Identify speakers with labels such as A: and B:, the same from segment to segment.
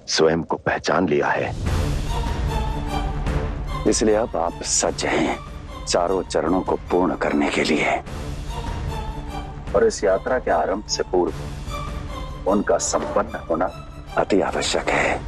A: स्वयं को पहचान लिया है। इसलिए अब आप सज्ज हैं चारों चरणों को पूर्ण करने के लिए। और इस यात्रा के आरंभ से पूर्व उनका संपन्न होना अति आवश्यक है।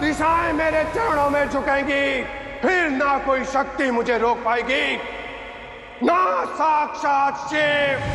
B: दिशाएं मेरे चरणों में झुकेंगी, फिर ना कोई शक्ति मुझे रोक पाएगी, ना साक्षात शिव।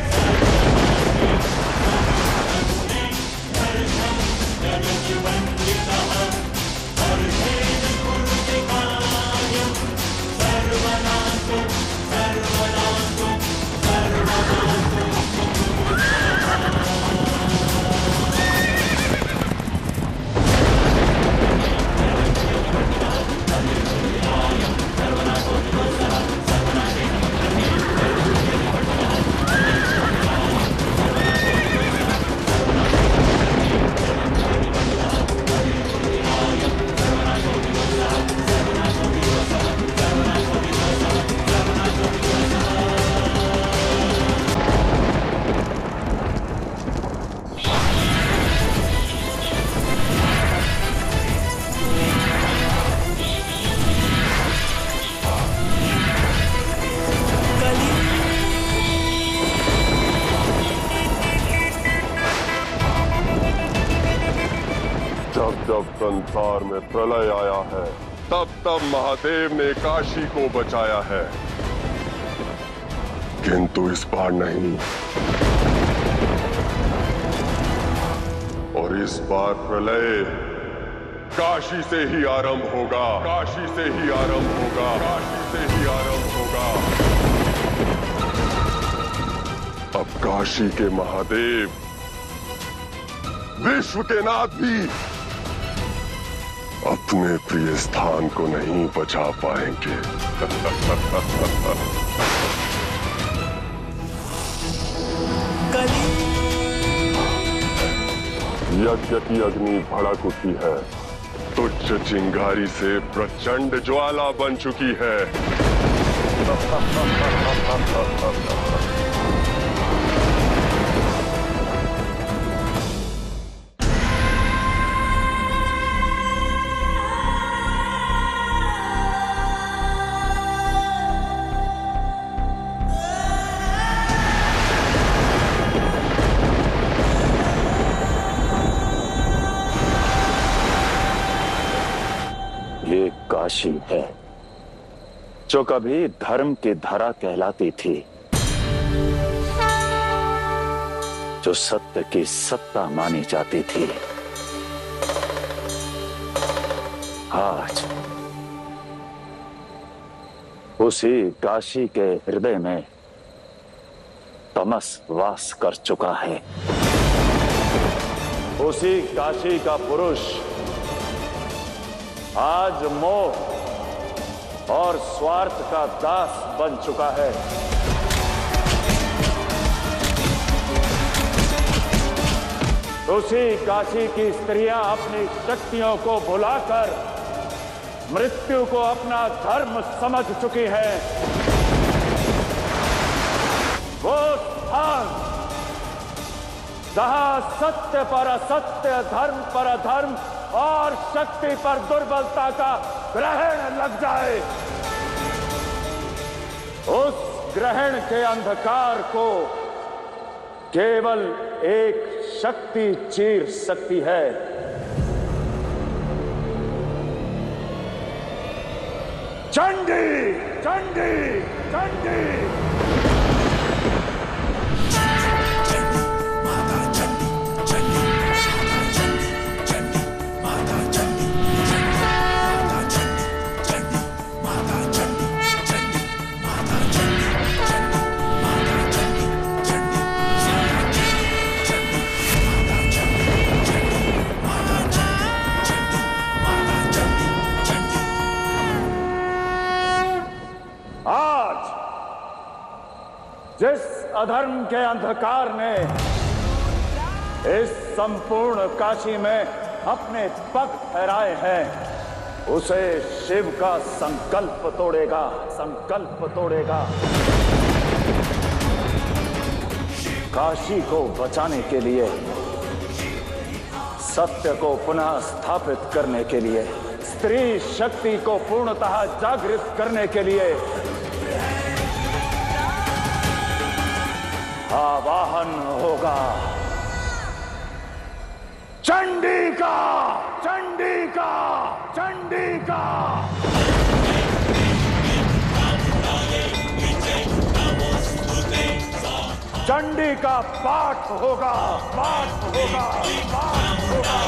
C: जब संसार में प्रलय आया है, तब तब महादेव ने काशी को बचाया है, किंतु इस बार नहीं। और इस बार प्रलय काशी से ही आरंभ होगा, काशी से ही आरंभ होगा, काशी से ही आरंभ होगा। अब काशी के महादेव, विश्व के नाथ भी अपने प्रिय स्थान को नहीं बचा पाएंगे। यज्ञ की अग्नि भड़क उठी है, तुच्छ चिंगारी से प्रचंड ज्वाला बन चुकी है।
A: ये काशी है जो कभी धर्म की धरा कहलाती थी, जो सत्य की सत्ता मानी जाती थी। आज उसी काशी के हृदय में तमस वास कर चुका है। उसी काशी का पुरुष आज मोह और स्वार्थ का दास बन चुका है। उसी काशी की स्त्रियां अपनी शक्तियों को भुलाकर मृत्यु को अपना धर्म समझ चुकी हैं। वो स्थान जहां सत्य पर असत्य, धर्म पर अधर्म और शक्ति पर दुर्बलता का ग्रहण लग जाए, उस ग्रहण के अंधकार को केवल एक शक्ति चीर सकती है। चंडी, चंडी, चंडी। जिस अधर्म के अंधकार ने इस संपूर्ण काशी में अपने पग फहराए हैं, उसे शिव का संकल्प तोड़ेगा, संकल्प तोड़ेगा। काशी को बचाने के लिए, सत्य को पुनः स्थापित करने के लिए, स्त्री शक्ति को पूर्णतः जागृत करने के लिए आवाहन होगा चंडी का, चंडी का, चंडी का। चंडी का पाठ होगा, पाठ होगा, पाठ होगा।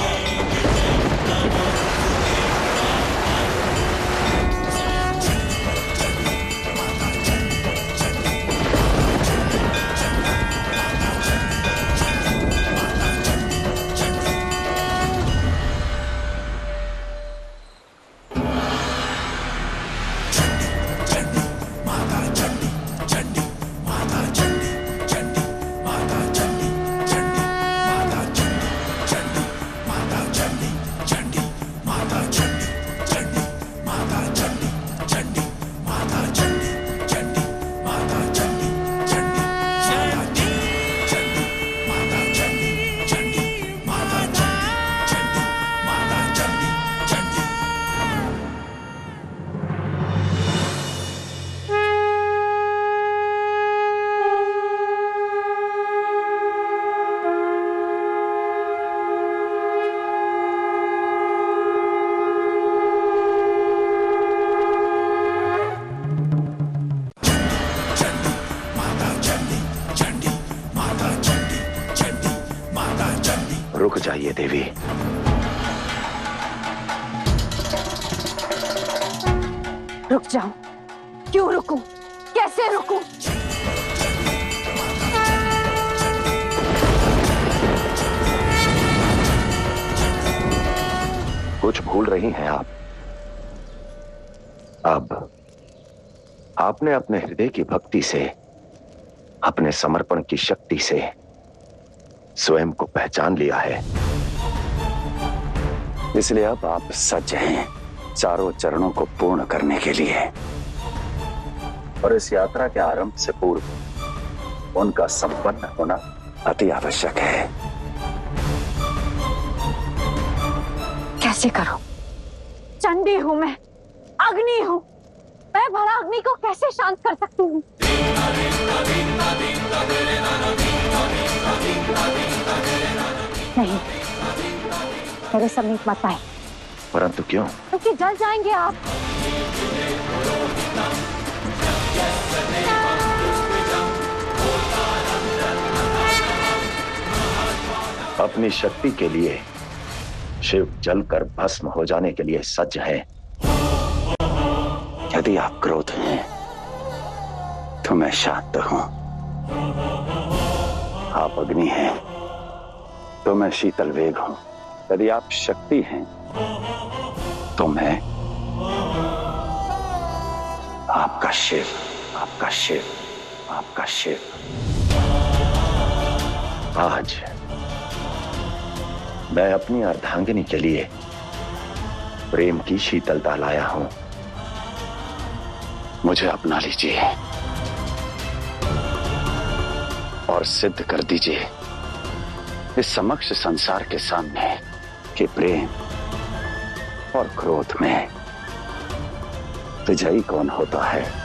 A: रुक जाइए देवी।
D: रुक जाऊं? क्यों रुकूं? कैसे रुकूं?
A: कुछ भूल रही हैं आप। अब आपने अपने हृदय की भक्ति से, अपने समर्पण की शक्ति से स्वयं को पहचान लिया है। इसलिए अब आप सज्ज हैं चारों चरणों को पूर्ण करने के लिए। और इस यात्रा के आरंभ से पूर्व उनका संपन्न होना अति आवश्यक है।
D: कैसे करूं? चंडी हूं मैं, अग्नि हूं। मैं भला अग्नि को कैसे शांत कर सकती हूँ? नहीं, मेरे समीप मत आए।
A: परंतु क्यों?
D: क्योंकि जल जाएंगे आप।
A: अपनी शक्ति के लिए शिव जलकर भस्म हो जाने के लिए सज्ज हैं। यदि आप क्रोध हैं तो मैं शांत हूं। आप अग्नि हैं तो मैं शीतल वेग हूं। यदि आप शक्ति हैं तो मैं आपका शिव, आपका शिव, आपका शिव। आज मैं अपनी अर्धांगिनी के लिए प्रेम की शीतलता लाया हूं। मुझे अपना लीजिए और सिद्ध कर दीजिए इस समक्ष संसार के सामने कि प्रेम और क्रोध में विजयी कौन होता है।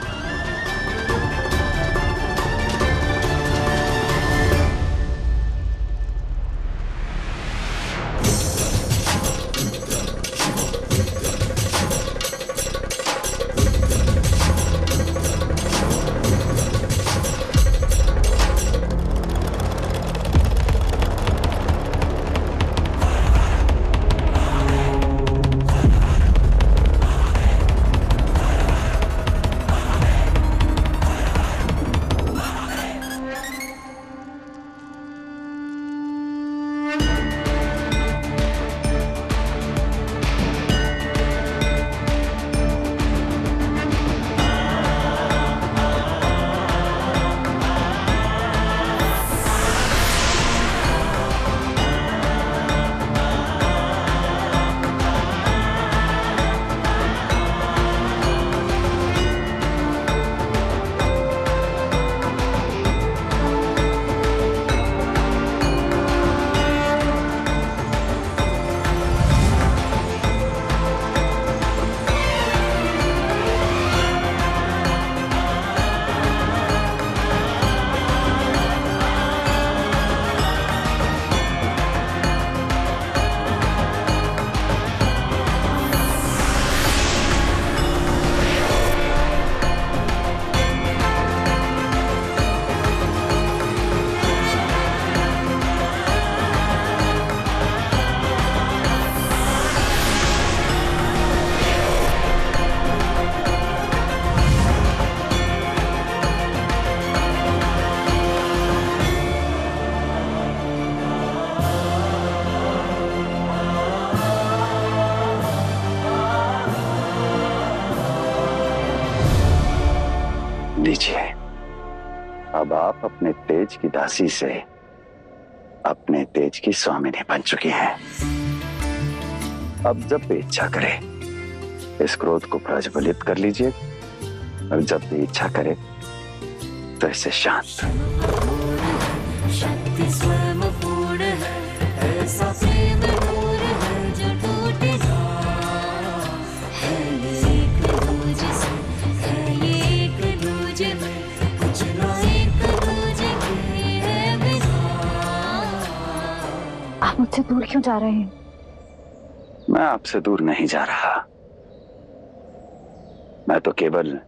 A: लीजिए, अब आप अपने तेज की दासी से अपने तेज की स्वामिनी बन चुकी हैं। अब जब भी इच्छा करे इस क्रोध को प्रज्वलित कर लीजिए, और जब भी इच्छा करे तो इसे शांत।
E: शक्ति स्वयं पूर्ण है, ऐसा प्रेम दूर है जो टूटेगा। है ये एक दूजे से, है ये एक दूजे में, कुछ ना एक दूजे के है बिना।
D: आप मुझसे दूर क्यों जा रहे हैं?
A: मैं आपसे दूर नहीं जा रहा, मैं तो केवल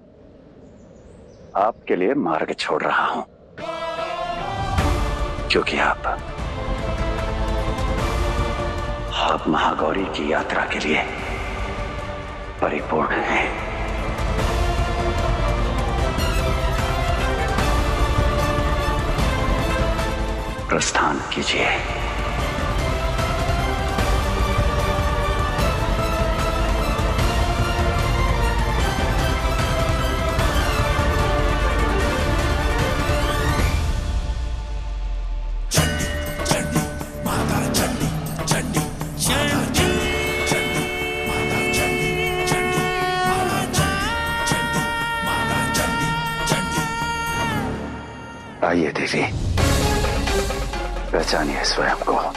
A: आपके लिए मार्ग छोड़ रहा हूं, क्योंकि आप महागौरी की यात्रा के लिए परिपूर्ण हैं। प्रस्थान कीजिए। आइए देवी, पहचानिए स्वयं को।